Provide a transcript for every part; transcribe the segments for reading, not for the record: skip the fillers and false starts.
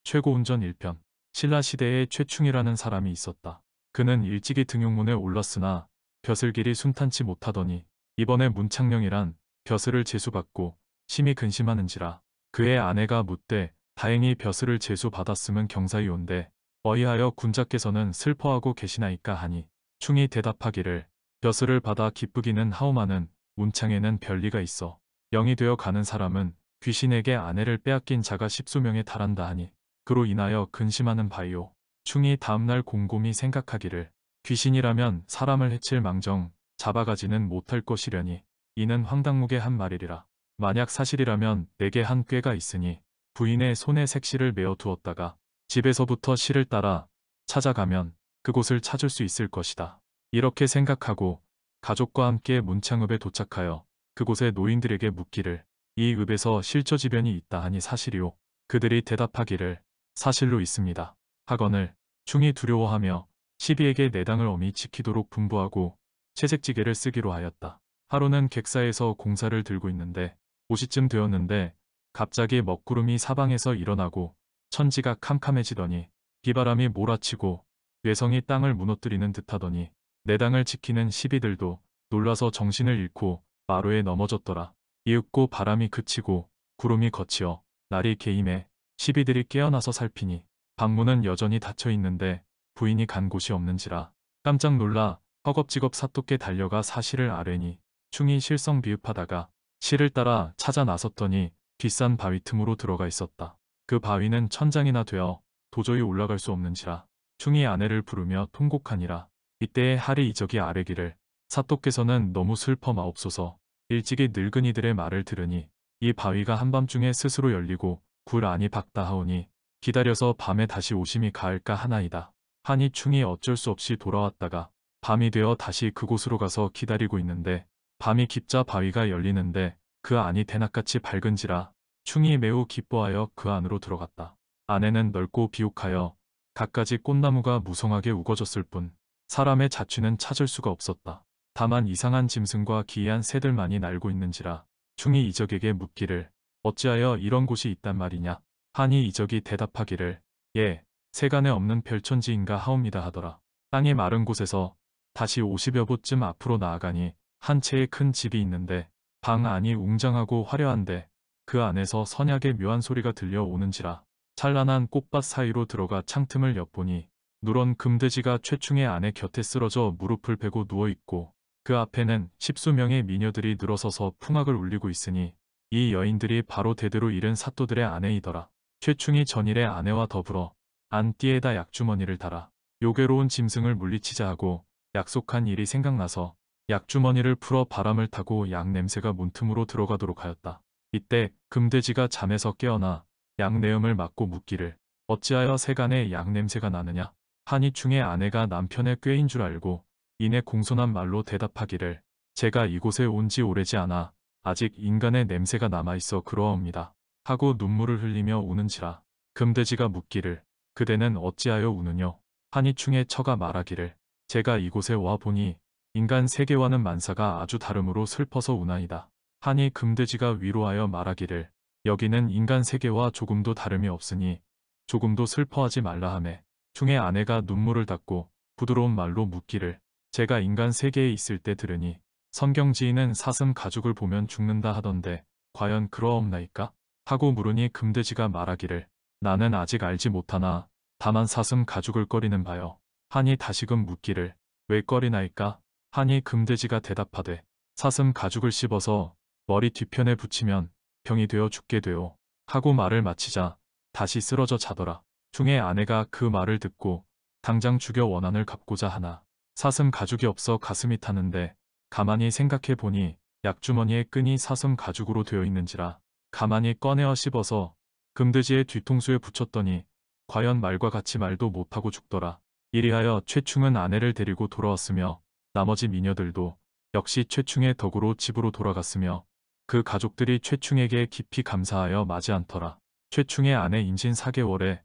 최고운전 1편. 신라시대에 최충이라는 사람이 있었다. 그는 일찍이 등용문에 올랐으나 벼슬길이 순탄치 못하더니 이번에 문창령이란 벼슬을 제수받고 심히 근심하는지라. 그의 아내가 묻되 다행히 벼슬을 제수받았음은 경사이온데 어이하여 군자께서는 슬퍼하고 계시나이까 하니 충이 대답하기를 벼슬을 받아 기쁘기는 하오마는 문창에는 별리가 있어 영이 되어 가는 사람은 귀신에게 아내를 빼앗긴 자가 십수명에 달한다 하니 그로 인하여 근심하는 바이오. 충이 다음날 곰곰이 생각하기를 귀신이라면 사람을 해칠 망정 잡아가지는 못할 것이려니 이는 황당무계 한 말이리라. 만약 사실이라면 내게 한 꾀가 있으니 부인의 손에 색시를 메어 두었다가 집에서부터 시를 따라 찾아가면 그곳을 찾을 수 있을 것이다. 이렇게 생각하고 가족과 함께 문창읍에 도착하여 그곳의 노인들에게 묻기를 이 읍에서 실저지변이 있다 하니 사실이오. 그들이 대답하기를 사실로 있습니다. 하거늘 충이 두려워하며 시비에게 내당을 엄히 지키도록 분부하고 채색지게를 쓰기로 하였다. 하루는 객사에서 공사를 들고 있는데 5시쯤 되었는데 갑자기 먹구름이 사방에서 일어나고 천지가 캄캄해지더니 비바람이 몰아치고 뇌성이 땅을 무너뜨리는 듯하더니 내당을 지키는 시비들도 놀라서 정신을 잃고 마루에 넘어졌더라. 이윽고 바람이 그치고 구름이 거치어 날이 개임해 시비들이 깨어나서 살피니 방문은 여전히 닫혀 있는데 부인이 간 곳이 없는지라 깜짝 놀라 허겁지겁 사또께 달려가 사실을 아뢰니 충이 실성비읍하다가 시를 따라 찾아 나섰더니 뒷산 바위 틈으로 들어가 있었다. 그 바위는 천장이나 되어 도저히 올라갈 수 없는지라 충이 아내를 부르며 통곡하니라. 이때에 하리 이적이 아뢰기를 사또께서는 너무 슬퍼 마옵소서. 일찍이 늙은이들의 말을 들으니 이 바위가 한밤중에 스스로 열리고 굴 안이 박다 하오니 기다려서 밤에 다시 오심이 가을까 하나이다. 하니 충이 어쩔 수 없이 돌아왔다가 밤이 되어 다시 그곳으로 가서 기다리고 있는데 밤이 깊자 바위가 열리는데 그 안이 대낮같이 밝은지라 충이 매우 기뻐하여 그 안으로 들어갔다. 안에는 넓고 비옥하여 갖가지 꽃나무가 무성하게 우거졌을 뿐 사람의 자취는 찾을 수가 없었다. 다만 이상한 짐승과 기이한 새들만이 날고 있는지라 충이 이적에게 묻기를 어찌하여 이런 곳이 있단 말이냐. 하니 이적이 대답하기를 예, 세간에 없는 별천지인가 하옵니다 하더라. 땅이 마른 곳에서 다시 50여 보쯤 앞으로 나아가니 한 채의 큰 집이 있는데 방 안이 웅장하고 화려한데 그 안에서 선약의 묘한 소리가 들려오는지라 찬란한 꽃밭 사이로 들어가 창틈을 엿보니 누런 금돼지가 최충의 아내 곁에 쓰러져 무릎을 베고 누워있고 그 앞에는 십수명의 미녀들이 늘어서서 풍악을 울리고 있으니 이 여인들이 바로 대대로 잃은 사또들의 아내이더라. 최충이 전일의 아내와 더불어 안띠에다 약주머니를 달아 요괴로운 짐승을 물리치자 하고 약속한 일이 생각나서 약주머니를 풀어 바람을 타고 약 냄새가 문틈으로 들어가도록 하였다. 이때 금돼지가 잠에서 깨어나 약 내음을 맡고 묻기를 어찌하여 세간에 약 냄새가 나느냐. 하니 충의 아내가 남편의 꾀인 줄 알고 이내 공손한 말로 대답하기를 제가 이곳에 온 지 오래지 않아 아직 인간의 냄새가 남아있어 그러옵니다. 하고 눈물을 흘리며 우는지라. 금돼지가 묻기를 그대는 어찌하여 우느뇨. 하니 충의 처가 말하기를 제가 이곳에 와 보니 인간 세계와는 만사가 아주 다름으로 슬퍼서 우나이다. 하니 금돼지가 위로하여 말하기를 여기는 인간 세계와 조금도 다름이 없으니 조금도 슬퍼하지 말라 하매 충의 아내가 눈물을 닦고 부드러운 말로 묻기를 제가 인간 세계에 있을 때 들으니 성경지인은 사슴 가죽을 보면 죽는다 하던데 과연 그러옵나이까? 하고 물으니 금돼지가 말하기를 나는 아직 알지 못하나 다만 사슴 가죽을 꺼리는 바요. 하니 다시금 묻기를 왜 꺼리나이까? 하니 금돼지가 대답하되 사슴 가죽을 씹어서 머리 뒤편에 붙이면 병이 되어 죽게 되오. 하고 말을 마치자 다시 쓰러져 자더라. 충의 아내가 그 말을 듣고 당장 죽여 원한을 갚고자 하나 사슴 가죽이 없어 가슴이 타는데 가만히 생각해 보니 약주머니에 끈이 사슴 가죽으로 되어 있는지라 가만히 꺼내어 씹어서 금돼지의 뒤통수에 붙였더니 과연 말과 같이 말도 못하고 죽더라. 이리하여 최충은 아내를 데리고 돌아왔으며 나머지 미녀들도 역시 최충의 덕으로 집으로 돌아갔으며 그 가족들이 최충에게 깊이 감사하여 마지 않더라. 최충의 아내 임신 4개월에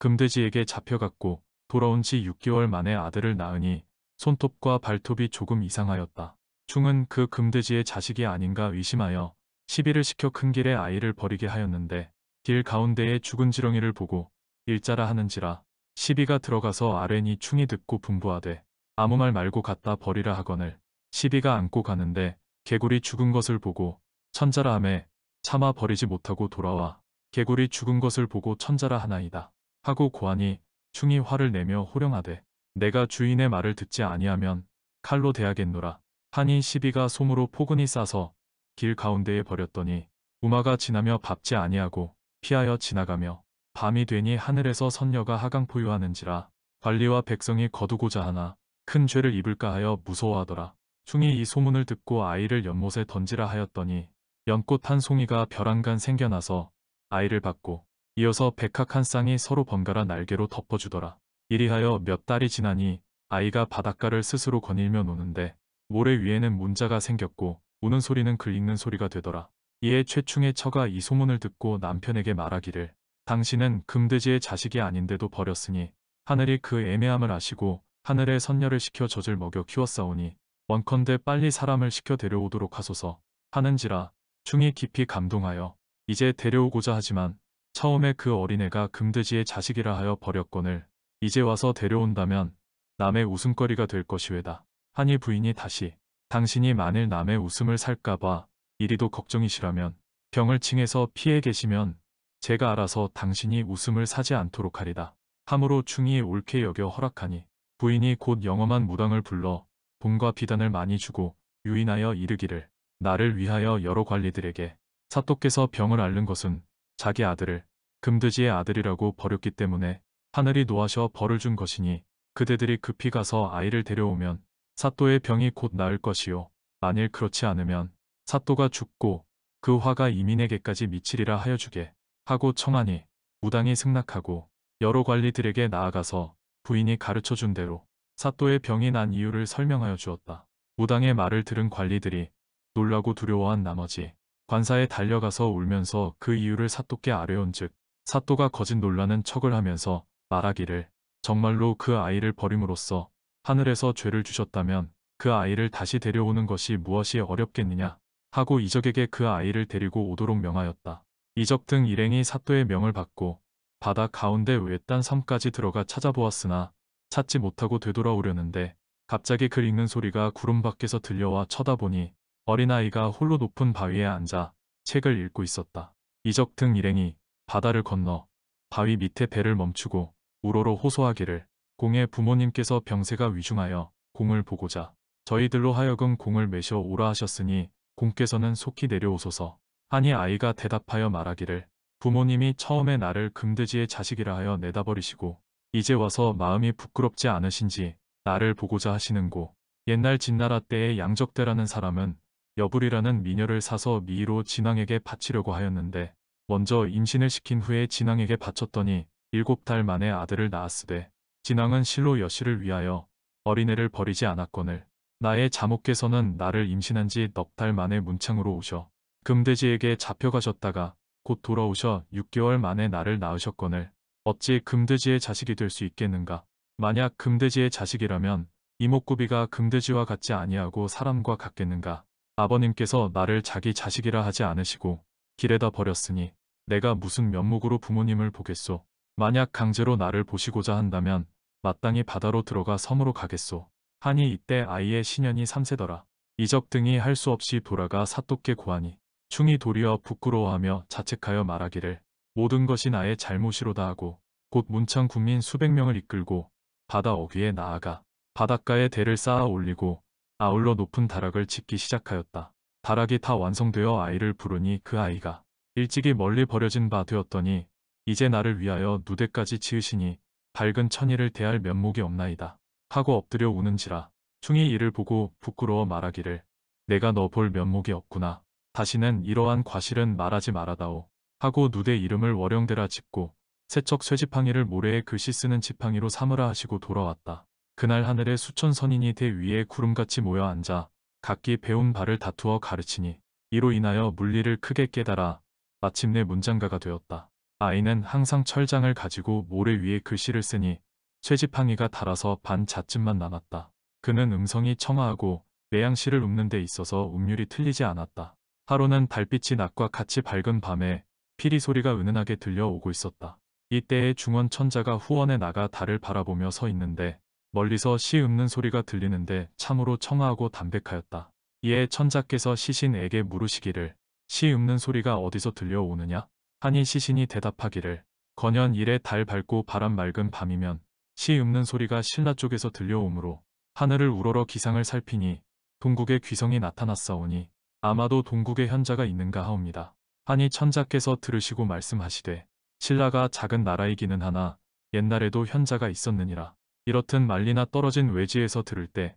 금돼지에게 잡혀갔고 돌아온 지 6개월 만에 아들을 낳으니 손톱과 발톱이 조금 이상하였다. 충은 그 금돼지의 자식이 아닌가 의심하여 시비를 시켜 큰 길에 아이를 버리게 하였는데 길 가운데에 죽은 지렁이를 보고 일자라 하는지라. 시비가 들어가서 아뢰니 충이 듣고 분부하되 아무 말 말고 갖다 버리라 하거늘. 시비가 안고 가는데 개구리 죽은 것을 보고 천자라 하매 차마 버리지 못하고 돌아와 개구리 죽은 것을 보고 천자라 하나이다. 하고 고하니 충이 화를 내며 호령하되 내가 주인의 말을 듣지 아니하면 칼로 대하겠노라. 하니 시비가 솜으로 포근히 싸서 길 가운데에 버렸더니 우마가 지나며 밟지 아니하고 피하여 지나가며 밤이 되니 하늘에서 선녀가 하강포유하는지라. 관리와 백성이 거두고자 하나 큰 죄를 입을까 하여 무서워하더라. 충이 이 소문을 듣고 아이를 연못에 던지라 하였더니 연꽃 한 송이가 벼랑간 생겨나서 아이를 받고 이어서 백학 한 쌍이 서로 번갈아 날개로 덮어주더라. 이리하여 몇 달이 지나니 아이가 바닷가를 스스로 거닐며 노는데 모래 위에는 문자가 생겼고 우는 소리는 글 읽는 소리가 되더라. 이에 최충의 처가 이 소문을 듣고 남편에게 말하기를 당신은 금돼지의 자식이 아닌데도 버렸으니 하늘이 그 애매함을 아시고 하늘의 선녀를 시켜 젖을 먹여 키웠사오니 원컨대 빨리 사람을 시켜 데려오도록 하소서 하는지라. 충이 깊이 감동하여 이제 데려오고자 하지만 처음에 그 어린애가 금돼지의 자식이라 하여 버렸거늘 이제 와서 데려온다면 남의 웃음거리가 될 것이외다. 하니 부인이 다시 당신이 만일 남의 웃음을 살까봐 이리도 걱정이시라면 병을 칭해서 피해 계시면 제가 알아서 당신이 웃음을 사지 않도록 하리다. 함으로 충이 옳게 여겨 허락하니 부인이 곧 영험한 무당을 불러 돈과 비단을 많이 주고 유인하여 이르기를 나를 위하여 여러 관리들에게 사또께서 병을 앓는 것은 자기 아들을 금돼지의 아들이라고 버렸기 때문에 하늘이 노하셔 벌을 준 것이니 그대들이 급히 가서 아이를 데려오면 사또의 병이 곧 나을 것이요 만일 그렇지 않으면 사또가 죽고 그 화가 이민에게까지 미치리라 하여 주게 하고 청하니 무당이 승낙하고 여러 관리들에게 나아가서 부인이 가르쳐 준 대로 사또의 병이 난 이유를 설명하여 주었다. 무당의 말을 들은 관리들이 놀라고 두려워한 나머지 관사에 달려가서 울면서 그 이유를 사또께 아뢰온즉 사또가 거짓 놀라는 척을 하면서 말하기를 정말로 그 아이를 버림으로써 하늘에서 죄를 주셨다면 그 아이를 다시 데려오는 것이 무엇이 어렵겠느냐 하고 이적에게 그 아이를 데리고 오도록 명하였다. 이적 등 일행이 사또의 명을 받고 바다 가운데 외딴 섬까지 들어가 찾아보았으나 찾지 못하고 되돌아오려는데 갑자기 글 읽는 소리가 구름 밖에서 들려와 쳐다보니 어린아이가 홀로 높은 바위에 앉아 책을 읽고 있었다. 이적 등 일행이 바다를 건너 바위 밑에 배를 멈추고 우러러 호소하기를 공의 부모님께서 병세가 위중하여 공을 보고자 저희들로 하여금 공을 메셔 오라 하셨으니 공께서는 속히 내려오소서 하니 아이가 대답하여 말하기를 부모님이 처음에 나를 금돼지의 자식이라 하여 내다버리시고 이제 와서 마음이 부끄럽지 않으신지 나를 보고자 하시는고 옛날 진나라 때의 양적대라는 사람은 여불이라는 미녀를 사서 미로 진왕에게 바치려고 하였는데 먼저 임신을 시킨 후에 진왕에게 바쳤더니 7달 만에 아들을 낳았으되 진왕은 실로 여씨를 위하여 어린애를 버리지 않았거늘 나의 자모께서는 나를 임신한 지 넉 달 만에 문창으로 오셔 금돼지에게 잡혀가셨다가 곧 돌아오셔 6개월 만에 나를 낳으셨거늘 어찌 금돼지의 자식이 될 수 있겠는가. 만약 금돼지의 자식이라면 이목구비가 금돼지와 같지 아니하고 사람과 같겠는가. 아버님께서 나를 자기 자식이라 하지 않으시고 길에다 버렸으니 내가 무슨 면목으로 부모님을 보겠소. 만약 강제로 나를 보시고자 한다면 마땅히 바다로 들어가 섬으로 가겠소. 하니 이때 아이의 신년이 3세더라. 이적 등이 할 수 없이 돌아가 사또께 고하니 충이 도리어 부끄러워하며 자책하여 말하기를 모든 것이 나의 잘못이로다 하고 곧 문창 국민 수백 명을 이끌고 바다 어귀에 나아가 바닷가에 대를 쌓아 올리고 아울러 높은 다락을 짓기 시작하였다. 다락이 다 완성되어 아이를 부르니 그 아이가 일찍이 멀리 버려진 바 되었더니 이제 나를 위하여 누대까지 지으시니 밝은 천희를 대할 면목이 없나이다. 하고 엎드려 우는지라. 충이 이를 보고 부끄러워 말하기를 내가 너 볼 면목이 없구나. 다시는 이러한 과실은 말하지 말아다오. 하고 누대 이름을 월영대라 짓고 세척 쇠지팡이를 모래에 글씨 쓰는 지팡이로 삼으라 하시고 돌아왔다. 그날 하늘에 수천 선인이 대 위에 구름같이 모여 앉아 각기 배운 바를 다투어 가르치니 이로 인하여 물리를 크게 깨달아 마침내 문장가가 되었다. 아이는 항상 철장을 가지고 모래 위에 글씨를 쓰니 쇠지팡이가 닳아서 반 자쯤만 남았다. 그는 음성이 청아하고 매양시를 읊는 데 있어서 음률이 틀리지 않았다. 하루는 달빛이 낮과 같이 밝은 밤에 피리 소리가 은은하게 들려오고 있었다. 이때에 중원 천자가 후원에 나가 달을 바라보며 서 있는데 멀리서 시 읊는 소리가 들리는데 참으로 청아하고 담백하였다. 이에 천자께서 시신에게 물으시기를 시 읊는 소리가 어디서 들려오느냐? 하니 시신이 대답하기를 건현 이래 달 밝고 바람 맑은 밤이면 시 읊는 소리가 신라 쪽에서 들려오므로 하늘을 우러러 기상을 살피니 동국에 귀성이 나타났사오니 아마도 동국에 현자가 있는가 하옵니다. 하니 천자께서 들으시고 말씀하시되 신라가 작은 나라이기는 하나 옛날에도 현자가 있었느니라. 이렇듯 말리나 떨어진 외지에서 들을 때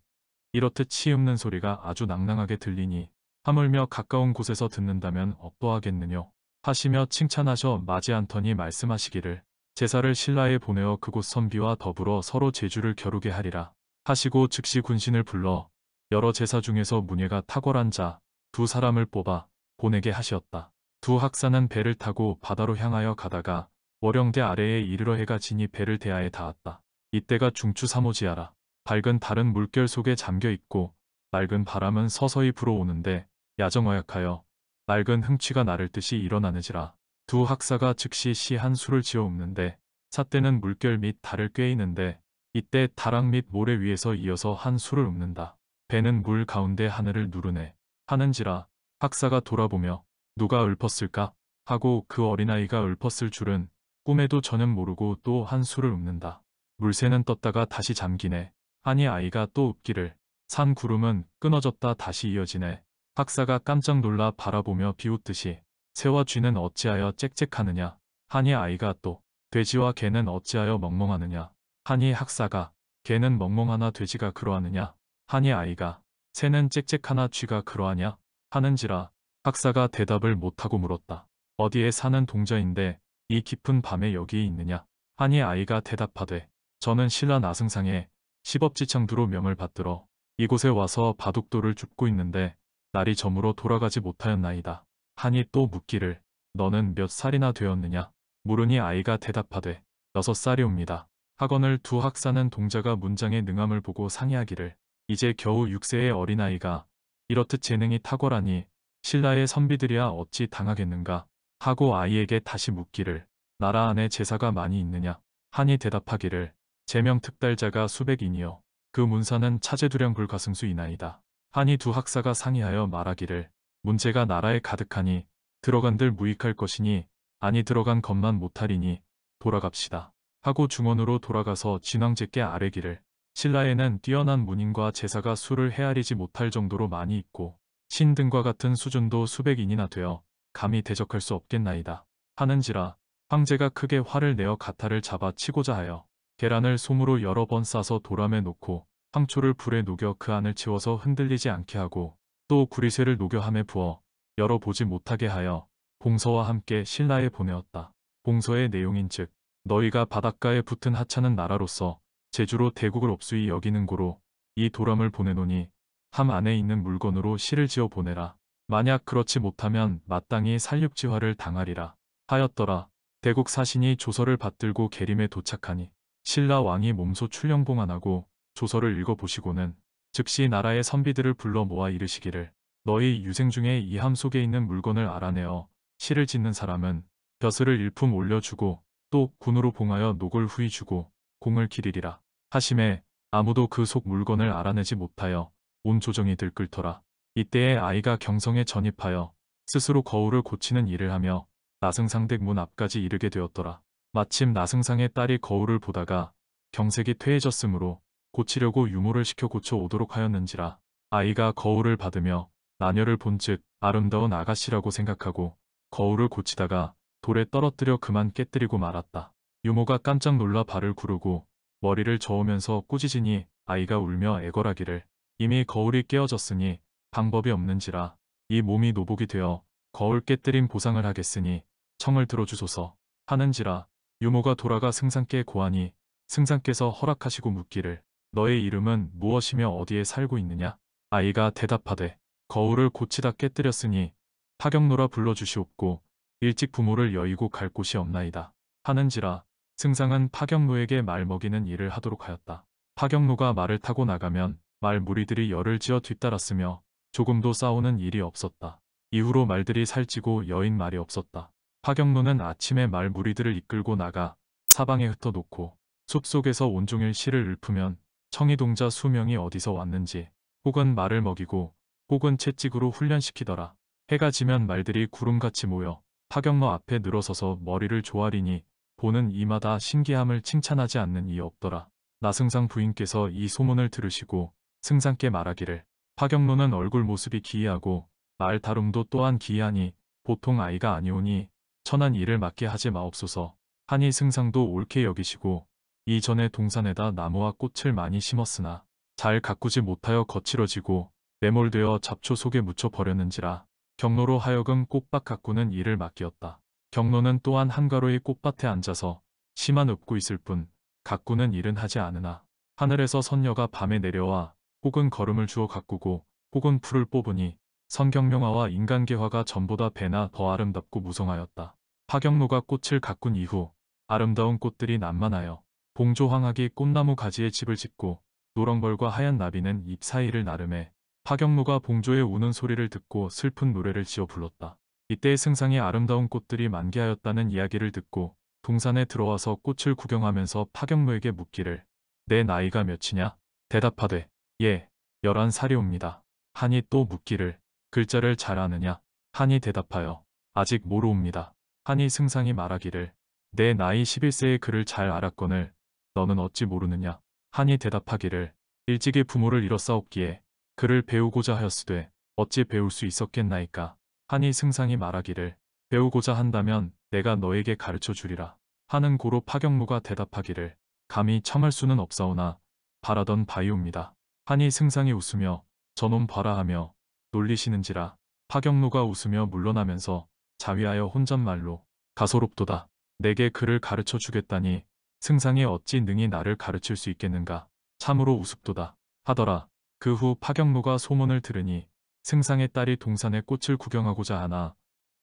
이렇듯 시 읊는 소리가 아주 낭낭하게 들리니 하물며 가까운 곳에서 듣는다면 어떠하겠느뇨 하시며 칭찬하셔 마지 않더니 말씀하시기를 제사를 신라에 보내어 그곳 선비와 더불어 서로 제주를 겨루게 하리라 하시고 즉시 군신을 불러 여러 제사 중에서 문예가 탁월한 자 두 사람을 뽑아 보내게 하시었다. 두 학사는 배를 타고 바다로 향하여 가다가 월영대 아래에 이르러 해가 지니 배를 대하에 닿았다. 이때가 중추 3호지하라. 밝은 달은 물결 속에 잠겨 있고 맑은 바람은 서서히 불어오는데 야정어약하여 맑은 흥취가 나를 듯이 일어나느지라. 두 학사가 즉시 시 한 수를 지어 읊는데 삿대는 물결 및 달을 꿰이는데 이때 다락 및 모래 위에서 이어서 한 수를 읊는다. 배는 물 가운데 하늘을 누르네 하는지라. 학사가 돌아보며 누가 읊었을까 하고 그 어린아이가 읊었을 줄은 꿈에도 전혀 모르고 또 한 수를 읊는다. 물새는 떴다가 다시 잠기네 하니 아이가 또 읊기를 산 구름은 끊어졌다 다시 이어지네. 학사가 깜짝 놀라 바라보며 비웃듯이 새와 쥐는 어찌하여 짹짹하느냐 하니 아이가 또 돼지와 개는 어찌하여 멍멍하느냐 하니 학사가 개는 멍멍하나 돼지가 그러하느냐 하니 아이가 새는 짹짹하나 쥐가 그러하냐 하는지라. 학사가 대답을 못하고 물었다. 어디에 사는 동자인데 이 깊은 밤에 여기에 있느냐 하니 아이가 대답하되 저는 신라 나승상에 십업지창두로 명을 받들어 이곳에 와서 바둑돌을 줍고 있는데 날이 저물어 돌아가지 못하였나이다. 하니 또 묻기를 너는 몇 살이나 되었느냐 물으니 아이가 대답하되 6살이옵니다. 하거늘 두 학사는 동자가 문장의 능함을 보고 상의하기를 이제 겨우 6세의 어린아이가 이렇듯 재능이 탁월하니 신라의 선비들이야 어찌 당하겠는가 하고 아이에게 다시 묻기를 나라 안에 제사가 많이 있느냐 하니 대답하기를 제명특달자가 수백이니요 그 문사는 차제두량 불가승수이나이다. 하니 두 학사가 상의하여 말하기를 문제가 나라에 가득하니 들어간들 무익할 것이니 아니 들어간 것만 못하리니 돌아갑시다 하고 중원으로 돌아가서 진왕제께 아뢰기를 신라에는 뛰어난 문인과 제사가 수를 헤아리지 못할 정도로 많이 있고 신 등과 같은 수준도 수백인이나 되어 감히 대적할 수 없겠나이다 하는지라. 황제가 크게 화를 내어 가타를 잡아 치고자 하여 계란을 솜으로 여러 번 싸서 도람에 놓고 황초를 불에 녹여 그 안을 채워서 흔들리지 않게 하고 또 구리쇠를 녹여 함에 부어 열어보지 못하게 하여 봉서와 함께 신라에 보내었다. 봉서의 내용인즉 너희가 바닷가에 붙은 하찮은 나라로서 제주로 대국을 업수히 여기는 고로 이 도람을 보내노니 함 안에 있는 물건으로 시를 지어 보내라. 만약 그렇지 못하면 마땅히 살육지화를 당하리라 하였더라. 대국 사신이 조서를 받들고 계림에 도착하니 신라 왕이 몸소 출령봉안하고 조서를 읽어보시고는 즉시 나라의 선비들을 불러 모아 이르시기를 너희 유생 중에 이 함 속에 있는 물건을 알아내어 시를 짓는 사람은 벼슬을 일품 올려주고 또 군으로 봉하여 녹을 후이 주고 공을 기리리라 하심에 아무도 그 속 물건을 알아내지 못하여 온 조정이 들끓더라. 이때에 아이가 경성에 전입하여 스스로 거울을 고치는 일을 하며 나승상댁 문 앞까지 이르게 되었더라. 마침 나승상의 딸이 거울을 보다가 경색이 퇴해졌으므로 고치려고 유모를 시켜 고쳐 오도록 하였는지라. 아이가 거울을 받으며 나녀를 본즉 아름다운 아가씨라고 생각하고 거울을 고치다가 돌에 떨어뜨려 그만 깨뜨리고 말았다. 유모가 깜짝 놀라 발을 구르고 머리를 저으면서 꾸짖으니 아이가 울며 애걸하기를 이미 거울이 깨어졌으니 방법이 없는지라. 이 몸이 노복이 되어 거울 깨뜨린 보상을 하겠으니 청을 들어주소서 하는지라. 유모가 돌아가 승상께 고하니 승상께서 허락하시고 묻기를 너의 이름은 무엇이며 어디에 살고 있느냐. 아이가 대답하되 거울을 고치다 깨뜨렸으니 파경노라 불러주시옵고 일찍 부모를 여의고 갈 곳이 없나이다 하는지라. 승상은 파경노에게 말 먹이는 일을 하도록 하였다. 파경노가 말을 타고 나가면 말 무리들이 열을 지어 뒤따랐으며 조금도 싸우는 일이 없었다. 이후로 말들이 살찌고 여인 말이 없었다. 파경노는 아침에 말 무리들을 이끌고 나가 사방에 흩어놓고 숲속에서 온종일 씨를 읊으면 청이동자 수명이 어디서 왔는지 혹은 말을 먹이고 혹은 채찍으로 훈련시키더라. 해가 지면 말들이 구름같이 모여 파경로 앞에 늘어서서 머리를 조아리니 보는 이마다 신기함을 칭찬하지 않는 이 없더라. 나승상 부인께서 이 소문을 들으시고 승상께 말하기를 파경로는 얼굴 모습이 기이하고 말 다름도 또한 기이하니 보통 아이가 아니오니 천한 일을 맡게 하지 마옵소서. 하니 승상도 옳게 여기시고 이전에 동산에다 나무와 꽃을 많이 심었으나 잘 가꾸지 못하여 거칠어지고 매몰되어 잡초 속에 묻혀 버렸는지라 경로로 하여금 꽃밭 가꾸는 일을 맡기었다. 경로는 또한 한가로이 꽃밭에 앉아서 씨만 읊고 있을 뿐 가꾸는 일은 하지 않으나 하늘에서 선녀가 밤에 내려와 혹은 걸음을 주어 가꾸고 혹은 풀을 뽑으니 선경명화와 인간계화가 전보다 배나 더 아름답고 무성하였다. 파경로가 꽃을 가꾼 이후 아름다운 꽃들이 난만하여 봉조황학이 꽃나무 가지에 집을 짓고 노랑벌과 하얀 나비는 잎 사이를 나름해 파경로가 봉조의 우는 소리를 듣고 슬픈 노래를 지어 불렀다. 이때 승상이 아름다운 꽃들이 만개하였다는 이야기를 듣고 동산에 들어와서 꽃을 구경하면서 파경로에게 묻기를 내 나이가 몇이냐? 대답하되 예, 11살이옵니다. 하니 또 묻기를 글자를 잘 아느냐? 하니 대답하여 아직 모르옵니다. 하니 승상이 말하기를 내 나이 11세에 글을 잘 알았거늘 너는 어찌 모르느냐? 하니 대답하기를 일찍이 부모를 잃었사옵기에 글을 배우고자 하였으되 어찌 배울 수 있었겠나이까? 하니 승상이 말하기를 배우고자 한다면 내가 너에게 가르쳐 주리라. 하는 고로 파경로가 대답하기를 감히 청할 수는 없사오나 바라던 바이옵니다. 하니 승상이 웃으며 저놈 봐라 하며 놀리시는지라 파경로가 웃으며 물러나면서 자위하여 혼잣말로 가소롭도다. 내게 글을 가르쳐 주겠다니 승상이 어찌 능히 나를 가르칠 수 있겠는가. 참으로 우습도다 하더라. 그 후 파경로가 소문을 들으니 승상의 딸이 동산에 꽃을 구경하고자 하나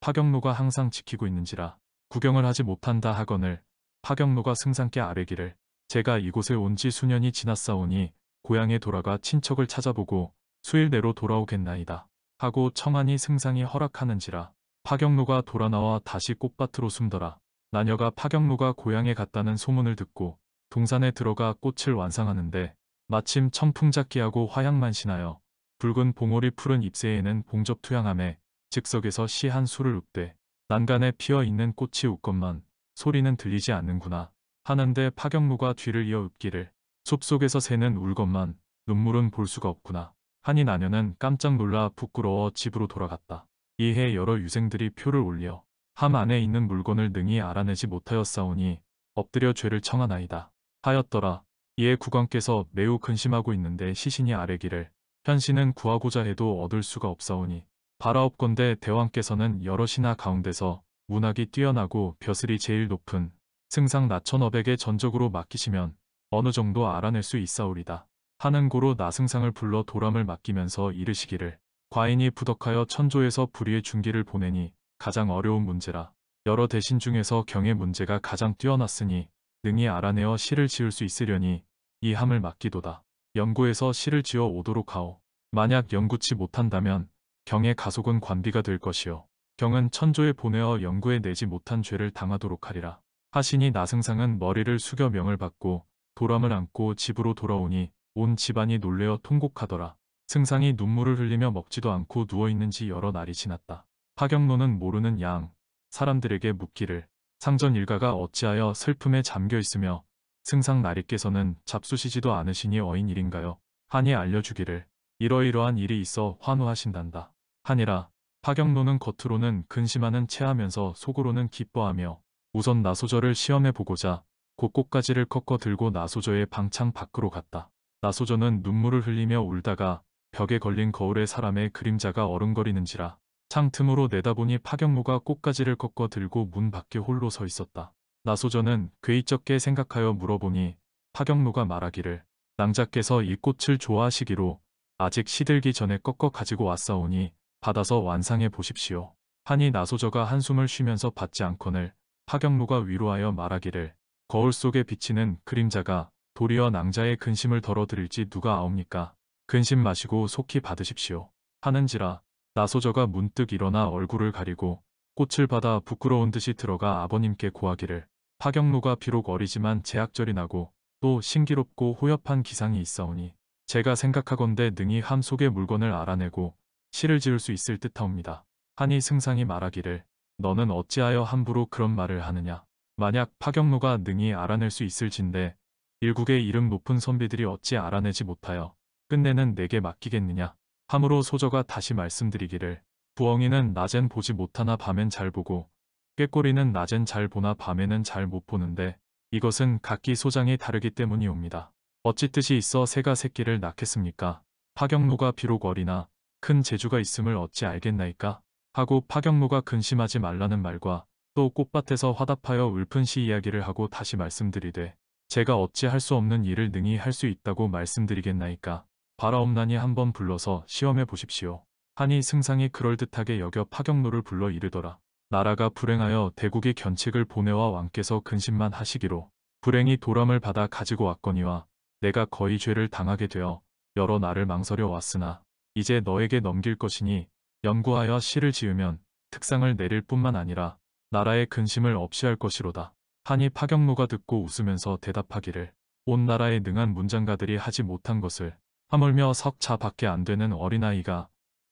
파경로가 항상 지키고 있는지라 구경을 하지 못한다 하거늘 파경로가 승상께 아뢰기를 제가 이곳에 온 지 수년이 지났사오니 고향에 돌아가 친척을 찾아보고 수일 내로 돌아오겠나이다 하고 청하니 승상이 허락하는지라 파경로가 돌아나와 다시 꽃밭으로 숨더라. 나녀가 파경로가 고향에 갔다는 소문을 듣고 동산에 들어가 꽃을 완상하는데 마침 청풍잡기하고 화양만신하여 붉은 봉오리 푸른 잎새에는 봉접투양함에 즉석에서 시 한 수를 읊되 난간에 피어있는 꽃이 웃건만 소리는 들리지 않는구나 하는데 파경로가 뒤를 이어 읊기를 숲속에서 새는 울건만 눈물은 볼 수가 없구나 하니 나녀는 깜짝 놀라 부끄러워 집으로 돌아갔다. 이해 여러 유생들이 표를 올려 함 안에 있는 물건을 능히 알아내지 못하였사오니 엎드려 죄를 청하나이다 하였더라. 이에 국왕께서 매우 근심하고 있는데 시신이 아뢰기를 현신은 구하고자 해도 얻을 수가 없사오니 바라옵건대 대왕께서는 여러 신하 가운데서 문학이 뛰어나고 벼슬이 제일 높은 승상 나천업에게 전적으로 맡기시면 어느 정도 알아낼 수 있사오리다 하는 고로 나승상을 불러 도람을 맡기면서 이르시기를 과인이 부덕하여 천조에서 불의의 중기를 보내니 가장 어려운 문제라. 여러 대신 중에서 경의 문제가 가장 뛰어났으니 능히 알아내어 시를 지을 수 있으려니 이 함을 맡기도다. 연구해서 시를 지어 오도록 하오. 만약 연구치 못한다면 경의 가속은 관비가 될 것이요. 경은 천조에 보내어 연구해 내지 못한 죄를 당하도록 하리라. 하시니 나승상은 머리를 숙여 명을 받고 도람을 안고 집으로 돌아오니 온 집안이 놀래어 통곡하더라. 승상이 눈물을 흘리며 먹지도 않고 누워있는지 여러 날이 지났다. 파경로는 모르는 양 사람들에게 묻기를 상전 일가가 어찌하여 슬픔에 잠겨있으며 승상 나리께서는 잡수시지도 않으시니 어인 일인가요? 하니 알려주기를 이러이러한 일이 있어 환호하신단다 하니라. 파경로는 겉으로는 근심하는 체하면서 속으로는 기뻐하며 우선 나소저를 시험해 보고자 곳곳가지를 꺾어 들고 나소저의 방창 밖으로 갔다. 나소저는 눈물을 흘리며 울다가 벽에 걸린 거울에 사람의 그림자가 어른거리는지라 창 틈으로 내다보니 파경로가 꽃가지를 꺾어 들고 문 밖에 홀로 서 있었다. 나소저는 괴이쩍게 생각하여 물어보니 파경로가 말하기를 낭자께서 이 꽃을 좋아하시기로 아직 시들기 전에 꺾어 가지고 왔사오니 받아서 완상해 보십시오. 하니 나소저가 한숨을 쉬면서 받지 않거늘 파경로가 위로하여 말하기를 거울 속에 비치는 그림자가 도리어 낭자의 근심을 덜어드릴지 누가 아옵니까? 근심 마시고 속히 받으십시오. 하는지라 나소저가 문득 일어나 얼굴을 가리고 꽃을 받아 부끄러운 듯이 들어가 아버님께 고하기를 파경로가 비록 어리지만 제약절이 나고 또 신기롭고 호협한 기상이 있사오니 제가 생각하건대 능히 함 속의 물건을 알아내고 시를 지을 수 있을 듯하옵니다. 하니 승상이 말하기를 너는 어찌하여 함부로 그런 말을 하느냐. 만약 파경로가 능히 알아낼 수 있을진데 일국의 이름 높은 선비들이 어찌 알아내지 못하여 끝내는 내게 맡기겠느냐. 함으로 소저가 다시 말씀드리기를 부엉이는 낮엔 보지 못하나 밤엔 잘 보고 꾀꼬리는 낮엔 잘 보나 밤에는 잘 못 보는데 이것은 각기 소장이 다르기 때문이옵니다. 어찌 뜻이 있어 새가 새끼를 낳겠습니까? 파경로가 비록 어리나 큰 재주가 있음을 어찌 알겠나이까? 하고 파경로가 근심하지 말라는 말과 또 꽃밭에서 화답하여 읊은 시 이야기를 하고 다시 말씀드리되 제가 어찌 할 수 없는 일을 능히 할 수 있다고 말씀드리겠나이까? 바라옵나니 한번 불러서 시험해 보십시오. 하니 승상이 그럴듯하게 여겨 파경로를 불러 이르더라. 나라가 불행하여 대국의 견책을 보내와 왕께서 근심만 하시기로 불행이 도람을 받아 가지고 왔거니와 내가 거의 죄를 당하게 되어 여러 날을 망설여 왔으나 이제 너에게 넘길 것이니 연구하여 시를 지으면 특상을 내릴 뿐만 아니라 나라의 근심을 없이 할 것이로다. 하니 파경로가 듣고 웃으면서 대답하기를 온 나라에 능한 문장가들이 하지 못한 것을 하물며 석자 밖에 안 되는 어린아이가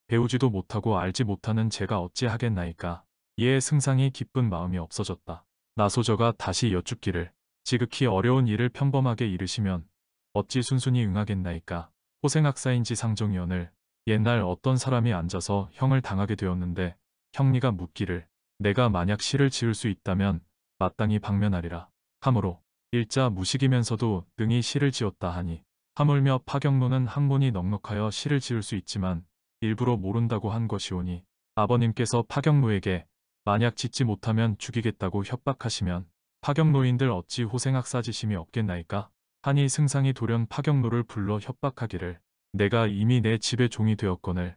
배우지도 못하고 알지 못하는 제가 어찌 하겠나이까. 이에 승상이 기쁜 마음이 없어졌다. 나소저가 다시 여쭙기를 지극히 어려운 일을 평범하게 이르시면 어찌 순순히 응하겠나이까. 호생학사인지 상정위원을 옛날 어떤 사람이 앉아서 형을 당하게 되었는데 형리가 묻기를 내가 만약 시를 지을 수 있다면 마땅히 방면하리라. 하므로 일자 무식이면서도 능히 시를 지었다 하니 하물며 파경로는 학문이 넉넉하여 시를 지을 수 있지만 일부러 모른다고 한 것이오니 아버님께서 파경로에게 만약 짓지 못하면 죽이겠다고 협박하시면 파경노인들 어찌 호생학사지심이 없겠나이까? 하니 승상이 돌연 파경노를 불러 협박하기를 내가 이미 내 집의 종이 되었거늘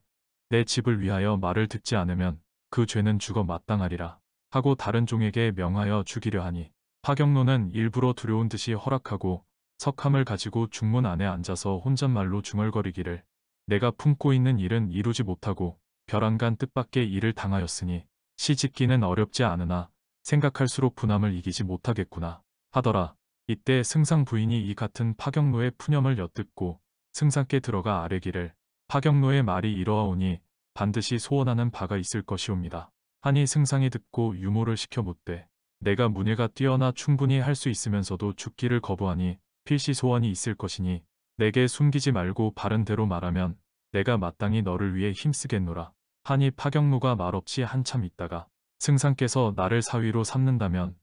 내 집을 위하여 말을 듣지 않으면 그 죄는 죽어 마땅하리라 하고 다른 종에게 명하여 죽이려 하니 파경노는 일부러 두려운 듯이 허락하고 석함을 가지고 중문 안에 앉아서 혼잣말로 중얼거리기를 내가 품고 있는 일은 이루지 못하고 벼랑간 뜻밖의 일을 당하였으니 시 짓기는 어렵지 않으나 생각할수록 분함을 이기지 못하겠구나 하더라. 이때 승상 부인이 이 같은 파경로의 푸념을 엿듣고 승상께 들어가 아뢰기를 파경로의 말이 이러하오니 반드시 소원하는 바가 있을 것이옵니다. 하니 승상이 듣고 유모를 시켜 묻되 내가 문예가 뛰어나 충분히 할 수 있으면서도 죽기를 거부하니 필시 소원이 있을 것이니 내게 숨기지 말고 바른 대로 말하면 내가 마땅히 너를 위해 힘쓰겠노라. 하니 파경로가 말없이 한참 있다가 승상께서 나를 사위로 삼는다면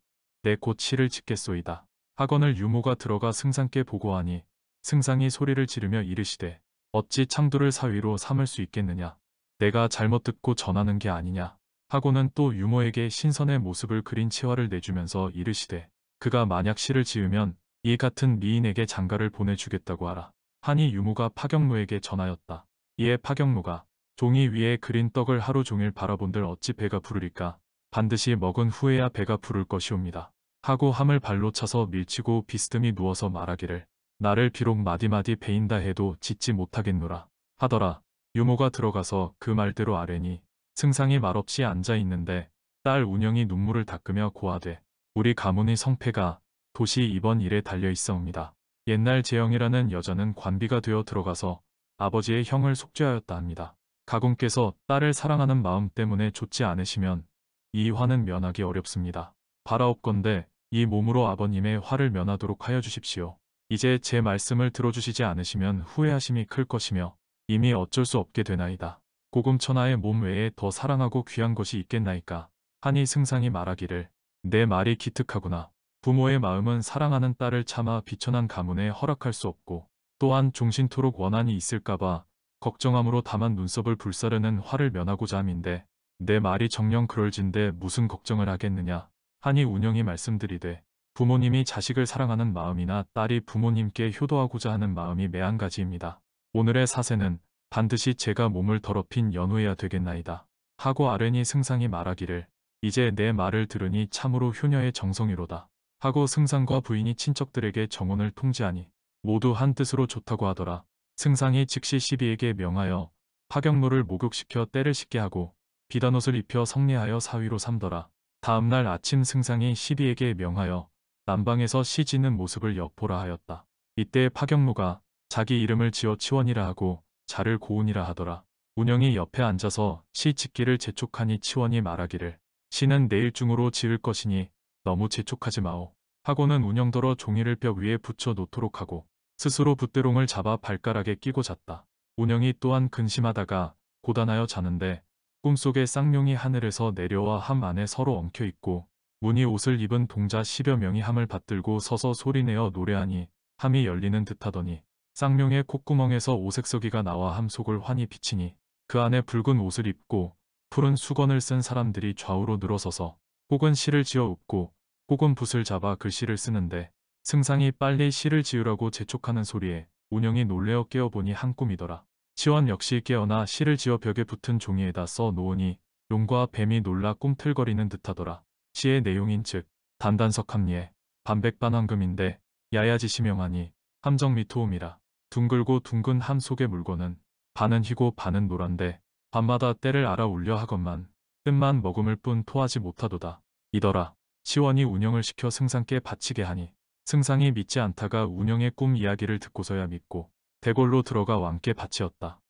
내 곧 시를 짓겠소이다. 하거늘 유모가 들어가 승상께 보고하니 승상이 소리를 지르며 이르시되 어찌 창두를 사위로 삼을 수 있겠느냐. 내가 잘못 듣고 전하는 게 아니냐. 하고는 또 유모에게 신선의 모습을 그린 치화를 내주면서 이르시되 그가 만약 시를 지으면 이 같은 미인에게 장가를 보내주겠다고 하라. 하니 유모가 파경로에게 전하였다. 이에 파경로가 종이 위에 그린 떡을 하루 종일 바라본들 어찌 배가 부르리까. 반드시 먹은 후에야 배가 부를 것이옵니다. 하고 함을 발로 차서 밀치고 비스듬히 누워서 말하기를 나를 비록 마디마디 베인다 해도 짓지 못하겠노라 하더라. 유모가 들어가서 그 말대로 아뢰니 승상이 말없이 앉아 있는데 딸 운영이 눈물을 닦으며 고하되 우리 가문의 성패가 도시 이번 일에 달려 있사옵니다. 옛날 재영이라는 여자는 관비가 되어 들어가서 아버지의 형을 속죄하였다 합니다. 가공께서 딸을 사랑하는 마음 때문에 좋지 않으시면 이 화는 면하기 어렵습니다. 바라옵건대 이 몸으로 아버님의 화를 면하도록 하여 주십시오. 이제 제 말씀을 들어주시지 않으시면 후회하심이 클 것이며 이미 어쩔 수 없게 되나이다. 고금천하의 몸 외에 더 사랑하고 귀한 것이 있겠나이까. 하니 승상이 말하기를 내 말이 기특하구나. 부모의 마음은 사랑하는 딸을 차마 비천한 가문에 허락할 수 없고 또한 종신토록 원한이 있을까봐 걱정함으로 다만 눈썹을 불사르는 화를 면하고자 함인데 내 말이 정녕 그럴진데 무슨 걱정을 하겠느냐. 하니 운영이 말씀드리되 부모님이 자식을 사랑하는 마음이나 딸이 부모님께 효도하고자 하는 마음이 매한가지입니다. 오늘의 사세는 반드시 제가 몸을 더럽힌 연후해야 되겠나이다. 하고 아뢰니 승상이 말하기를 이제 내 말을 들으니 참으로 효녀의 정성이로다. 하고 승상과 부인이 친척들에게 정혼을 통지하니 모두 한 뜻으로 좋다고 하더라. 승상이 즉시 시비에게 명하여 파경로를 목욕시켜 때를 씻게 하고 비단옷을 입혀 성례하여 사위로 삼더라. 다음날 아침 승상이 시비에게 명하여 난방에서 시 짓는 모습을 엿보라 하였다. 이때 파경무가 자기 이름을 지어 치원이라 하고 자를 고운이라 하더라. 운영이 옆에 앉아서 시 짓기를 재촉하니 치원이 말하기를 시는 내일 중으로 지을 것이니 너무 재촉하지 마오. 하고는 운영더러 종이를 벽 위에 붙여 놓도록 하고 스스로 붓대롱을 잡아 발가락에 끼고 잤다. 운영이 또한 근심하다가 고단하여 자는데 꿈속에 쌍용이 하늘에서 내려와 함 안에 서로 엉켜 있고 무늬 옷을 입은 동자 10여 명이 함을 받들고 서서 소리내어 노래하니 함이 열리는 듯하더니 쌍용의 콧구멍에서 오색서기가 나와 함 속을 환히 비치니 그 안에 붉은 옷을 입고 푸른 수건을 쓴 사람들이 좌우로 늘어서서 혹은 시를 지어 웃고 혹은 붓을 잡아 글씨를 쓰는데 승상이 빨리 시를 지으라고 재촉하는 소리에 운영이 놀래어 깨어보니 한 꿈이더라. 치원 역시 깨어나 시를 지어 벽에 붙은 종이에다 써 놓으니 용과 뱀이 놀라 꿈틀거리는 듯하더라. 시의 내용인즉 단단석합리에 반백반황금인데 야야지시 명하니 함정미토음이라. 둥글고 둥근 함 속의 물건은 반은 희고 반은 노란데 밤마다 때를 알아 울려 하건만 뜻만 머금을 뿐 토하지 못하도다. 이더라. 시원이 운영을 시켜 승상께 바치게 하니 승상이 믿지 않다가 운영의 꿈 이야기를 듣고서야 믿고 대궐로 들어가 왕께 바치었다.